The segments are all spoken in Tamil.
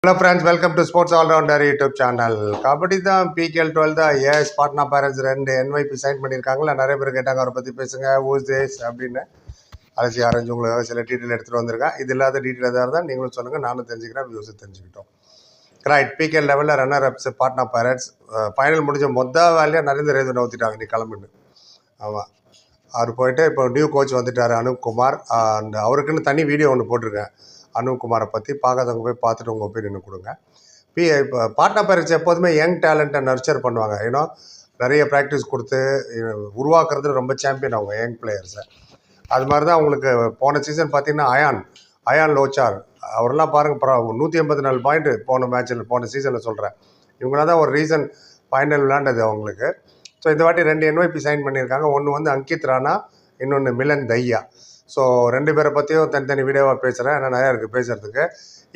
Hello friends, welcome to Sports All Rounder YouTube channel. Kabaddi தான் பிகேஎல் 12 தான் as Patna parents 2 NYP sign பண்ணியிருக்காங்களா. நிறைய பேர் கேட்டாங்க அவரை பற்றி பேசுங்க ஊசேஸ் அப்படின்னு. அலசி ஆரஞ்சு உங்களுக்கு சில டீட்டெயில் எடுத்துகிட்டு வந்திருக்கேன். இது இல்லாத டீட்டெயில் எதாவது இருந்தால் நீங்களும் சொல்லுங்கள், நானும் தெரிஞ்சுக்கிறேன், வியூஸும் தெரிஞ்சுக்கிட்டோம். ரைட், பிகேஎல் லெவலில் runner ups Patna parents final முடிஞ்ச வேலையாக நரேந்திர ரேது நவுத்திட்டாங்க நீ கிளம்புன்னு. ஆமாம், அவர் போயிட்டு இப்போ நியூ கோச் வந்துட்டார் அனுப்குமார். அண்ட் அவருக்குன்னு தனி வீடியோ ஒன்று போட்டிருக்கேன் அனுப்குமாரை பற்றி. பார்க்காதவங்க போய் பார்த்துட்டு உங்கள் ஒப்பீனியன் கொடுங்க. இப்போ பாட்னா பேரண்ட்ஸ் எப்போதுமே யங் டேலண்ட்டை நர்ச்சர் பண்ணுவாங்க. ஏன்னா நிறைய ப்ராக்டிஸ் கொடுத்து உருவாக்குறது ரொம்ப சாம்பியன் அவங்க யங் பிளேயர்ஸை. அது மாதிரி தான் அவங்களுக்கு போன சீசன் பார்த்தீங்கன்னா அயான் லோச்சார் அவரெல்லாம் பாருங்கள் 184 பாயிண்ட் போன சீசனில் சொல்கிறேன். இவங்களாம் தான் ஒரு ரீசன் ஃபைனல் விளையாண்டது அவங்களுக்கு. ஸோ இந்த வாட்டி 2 என்ஒய்பி சைன் பண்ணியிருக்காங்க. ஒன்று வந்து அங்கித் ராணா, இன்னொன்று மிலன் தையா. ஸோ 2 பேரை பற்றியும் தனித்தனி வீடியோவாக பேசுகிறேன், ஏன்னா நிறையா இருக்குது பேசுகிறதுக்கு.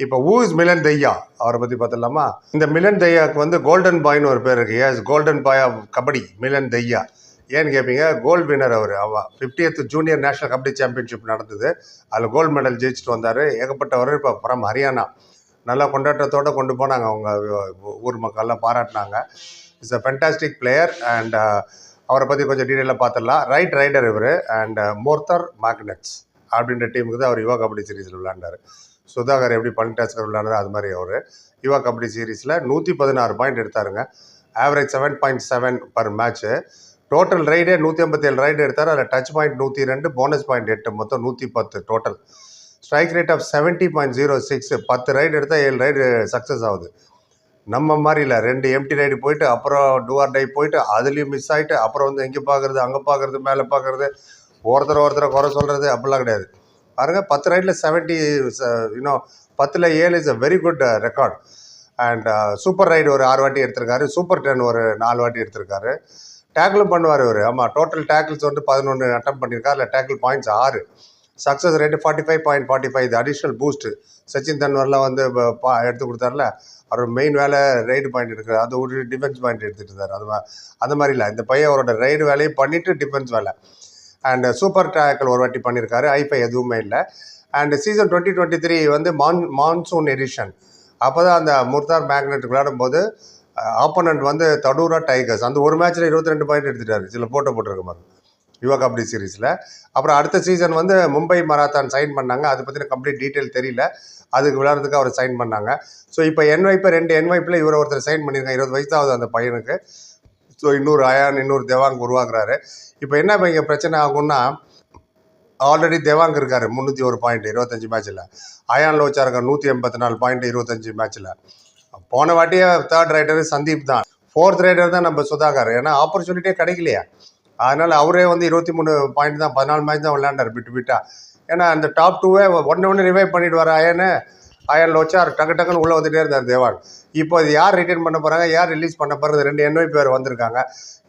இப்போ ஹூ இஸ் மிலன் தையா அவரை பற்றி பார்த்துடலாமா? இந்த மிலன் தையாவுக்கு வந்து கோல்டன் பாய்னு ஒரு பேர் இருக்குது. Yes, golden boy of kabaddi Milan Dahiya. ஏன்னு கேட்பீங்க, கோல்டு வினர் அவர். 50th junior national kabaddi championship நடந்தது, அதில் கோல்டு மெடல் ஜெயிச்சுட்டு வந்தார். ஏகப்பட்டவர். இப்போ ஃப்ரம் ஹரியானா நல்லா கொண்டாட்டத்தோடு கொண்டு போனாங்க, அவங்க ஊர் மக்கள்லாம் பாராட்டினாங்க. It's a fantastic player. And அவரை பற்றி கொஞ்சம் டீட்டெயிலாக பார்த்துடலாம். ரைட் ரைடர் இவர். அண்ட் மோர்த்தர் மேக்னெட்ஸ் அப்படின்ற டீமுக்கு தான் அவர் யுவா கபடி சீரீஸில் விளையாண்டார். சுதாகர் எப்படி பனிடாஸ்கர் விளையாடுறாரு அது மாதிரி அவர் யுவா கபடி சீரீஸில் 116 பாயிண்ட் எடுத்தாருங்க. Average 7.7 per match. டோட்டல் ரைடே 157 ரைடு எடுத்தார். அதில் டச் பாயிண்ட் 102, போனஸ் பாயிண்ட் 8, மொத்தம் 110 total. Strike rate of 70.06. 10 raid எடுத்தால் 7 ரைடு சக்ஸஸ் ஆகுது. நம்ம மாதிரி இல்லை, 2 எம்டி ரைடு போயிட்டு அப்புறம் டூஆர் டை போயிட்டு அதுலேயும் மிஸ் ஆகிட்டு அப்புறம் வந்து எங்கே பார்க்குறது அங்கே பார்க்குறது மேலே பார்க்குறது, ஒருத்தரை குறை சொல்கிறது அப்படிலாம் கிடையாது. பாருங்கள், 10 ரைடில் 70, 10ல் 7 is a very good record. And super ride ஒரு 6 வாட்டி எடுத்திருக்காரு. சூப்பர் 10 ஒரு 4 வாட்டி எடுத்திருக்காரு. டேக்கிளும் பண்ணுவார் இவர். ஆமாம், டோட்டல் டேக்கிள்ஸ் வந்து 11 அட்டம் பண்ணியிருக்காரு. இல்லை, டேக்கிள் பாயிண்ட்ஸ் 6. Success rate 45.45. இது அடிஷ்னல் பூஸ்ட்டு. சச்சின் தன்வர்லாம் வந்து எடுத்து கொடுத்தாருல, அவர் மெயின் வேலை ரைடு பாயிண்ட் எடுக்கிறார். அது ஒரு டிஃபென்ஸ் பாயிண்ட் எடுத்துகிட்டு இருந்தார். அந்த மாதிரி இல்லை, இந்த பையன் அவரோட ரைடு வேலையும் பண்ணிவிட்டு டிஃபென்ஸ் வேலை. அண்ட் சூப்பர் டேக்கிள் ஒரு வாட்டி பண்ணியிருக்காரு. ஐஃபை எதுவுமே இல்லை. அண்ட் சீசன் 2023 வந்து மான்சூன் எடிஷன். அப்போ தான் அந்த முர்தார் மேக்னெட் விளையாடும் போது ஆப்போனண்ட் வந்து தடூரா டைகர்ஸ். அந்த ஒரு மேட்ச்சில் 22 பாயிண்ட் எடுத்துட்டாரு. சில போட்டிருக்க மாதிரி யுவா கபடி சீரீஸில். அப்புறம் அடுத்த சீசன் வந்து மும்பை மராத்தான் சைன் பண்ணாங்க. அதை பற்றின கம்ப்ளீட் டீட்டெயில் தெரியல. அதுக்கு விளையாடுறதுக்கு அவர் சைன் பண்ணாங்க. ஸோ இப்போ என்வைப்பை 2 என்வைப்பில் இவர் ஒருத்தர் சைன் பண்ணியிருக்காங்க. 20 வயசு ஆகுது அந்த பையனுக்கு. ஸோ இன்னொரு அயான், இன்னொரு தேவாங் உருவாக்குறாரு. இப்போ என்ன இப்போ இங்கே பிரச்சனை ஆகும்னா, ஆல்ரெடி தேவாங் இருக்கார் 301 பாயிண்ட் 25 மேட்ச்சில். அயான் லோச்சா இருக்கார் 184 பாயிண்ட் 25 மேட்ச்சில். போன வாட்டியே 3rd ரைடர் சந்தீப் தான். 4th ரைடர் தான் நம்ம சுதாகர். ஏன்னா ஆப்பர்ச்சுனிட்டியே கிடைக்கலையா, அதனால் அவரே வந்து 23 பாயிண்ட் தான் 14 மேட்ச் தான் விளையாண்டார் விட்டா. ஏன்னா அந்த டாப் 2வே ஒன்று ரிவைவ் பண்ணிட்டு வர அயன் லோச்சார் டக்குன்னு உள்ளே வந்துட்டே இருந்தார் தேவான். இப்போ இது யார் ரிட்டர்ன் பண்ண போகிறாங்க, யார் ரிலீஸ் பண்ண போகிறது, 2 என்ஒய் பேர் வந்திருக்காங்க.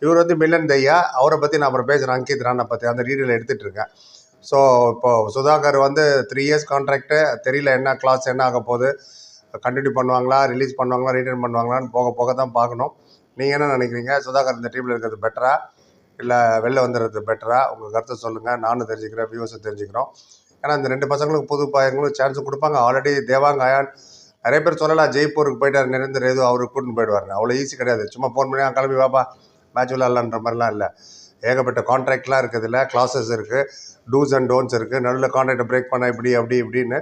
இவர் வந்து மிலன் தையா. அவரை பற்றி நான் அப்புறம் பேசுகிறேன். அங்கித் ராணா பற்றி அந்த டீட்டெயில் எடுத்துகிட்டு இருக்கேன். ஸோ இப்போது சுதாகர் வந்து 3 இயர்ஸ் கான்ட்ராக்டு. தெரியல என்ன கிளாஸ் என்ன ஆக போகுது, கண்டினியூ பண்ணுவாங்களா, ரிலீஸ் பண்ணுவாங்களா, ரிட்டர்ன் பண்ணுவாங்களான்னு போக தான் பார்க்கணும். நீங்கள் என்ன நினைக்கிறீங்க? சுதாகர் இந்த டீமில் இருக்கிறது பெட்டரா இல்லை வெளில வந்துடுறது பெட்டரா? உங்கள் கருத்தை சொல்லுங்கள். நானும் தெரிஞ்சுக்கிறேன், வியூஸும் தெரிஞ்சுக்கிறோம். ஏன்னா இந்த 2 பசங்களுக்கு புது பையங்களும் சான்ஸ் கொடுப்பாங்க. ஆல்ரெடி தேவாங் அயான் நிறைய பேர் சொல்லலாம், ஜெய்ப்பூருக்கு போயிட்டார் நரேந்திர ரேது, அவருக்கு கூட்டின்னு போயிடுவார். அவ்வளோ ஈஸி கிடையாது. சும்மா ஃபோன் பண்ணி கிளம்பி வாப்பா மேட்ச் விளையாடலான்ற மாதிரிலாம் இல்லை. ஏகப்பட்ட கான்ட்ராக்ட்லாம் இருக்குது, இல்லை கிளாஸஸ் இருக்குது, டூஸ் அண்ட் டோன்ட்ஸ் இருக்குது. நடுவில் கான்ட்ராக்டை பிரேக் பண்ண இப்படின்னு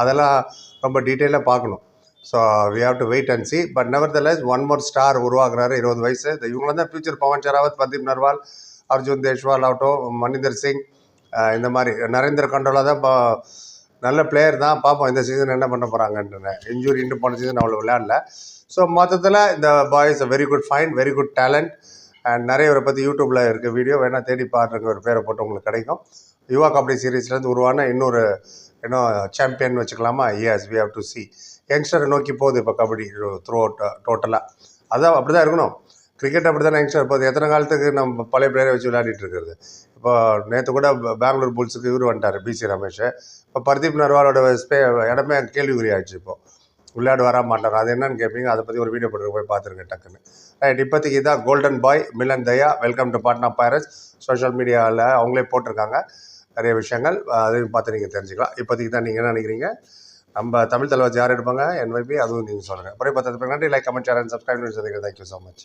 அதெல்லாம் ரொம்ப டீட்டெயிலாக பார்க்கணும். So we have to wait and see. But nevertheless one more star உருவாக்குறாரு. 20 வயசு. இவங்களாம் தான் ஃபியூச்சர். பவன் ஷராவத், பர்தீப் நர்வால், அர்ஜுன் தேஷ்வால் ஆகட்டும், மணிந்தர் சிங், இந்த மாதிரி நரேந்திர கண்டோலா தான் இப்போ நல்ல பிளேயர் தான். பார்ப்போம் இந்த சீசன் என்ன பண்ண போகிறாங்கன்னு. இன்ஜுரி இன்னும் போன சீசன் அவ்வளோ விளையாடல. ஸோ மொத்தத்தில் இந்த boys very good fine, very good talent. And நிறைய இவரை பற்றி யூடியூப்பில் இருக்க வீடியோ வேணால் தேடி பாருங்க, ஒரு பேரை போட்டு உங்களுக்கு கிடைக்கும். யுவா கபடி சீரீஸ்லேருந்து உருவான இன்னொரு சாம்பியன் வச்சுக்கலாமா? Yes, we have to see. யங்ஸ்டரை நோக்கி போகுது இப்போ கபடி த்ரூ அவுட் டோட்டலாக. அதான் அப்படி தான் இருக்கணும். கிரிக்கெட் அப்படி தான் யங்ஸ்டர் போகுது. எத்தனை காலத்துக்கு நம்ம பழைய பிளேயரை வச்சு விளையாடிட்டு இருக்கிறது. இப்போ நேற்று கூட பெங்களூர் புல்ஸுக்கு இவர் வந்துட்டார், பிசி ரமேஷ். இப்போ பர்தீப் நர்வாலோட இடமே கேள்விக்குறி ஆயிடுச்சு. இப்போது விளையாடு வர மாட்டார். அது என்னன்னு கேட்பீங்க, அதை பற்றி ஒரு வீடியோ போட்டு போய் பார்த்துருங்க டக்குன்னு. ரைட், இப்போதைக்கு இதான் golden boy Milan Dahiya. Welcome to Patna Pirates. Social மீடியாவில் அவங்களே போட்டிருக்காங்க நிறைய விஷயங்கள். அதையும் பார்த்து நீங்கள் தெரிஞ்சுக்கலாம். இப்போதைக்கு தான் நீங்கள் என்ன நினைக்கிறீங்க? நம்ம தமிழ் தலைவாசி யார் எடுப்பாங்க? NYP. அதுவும் நீங்கள் சொல்லுங்கள். அப்புறம் 10 நன்றி. Like, comment, share and subscribe பண்ணி சொல்லுங்கள். Thank you so much.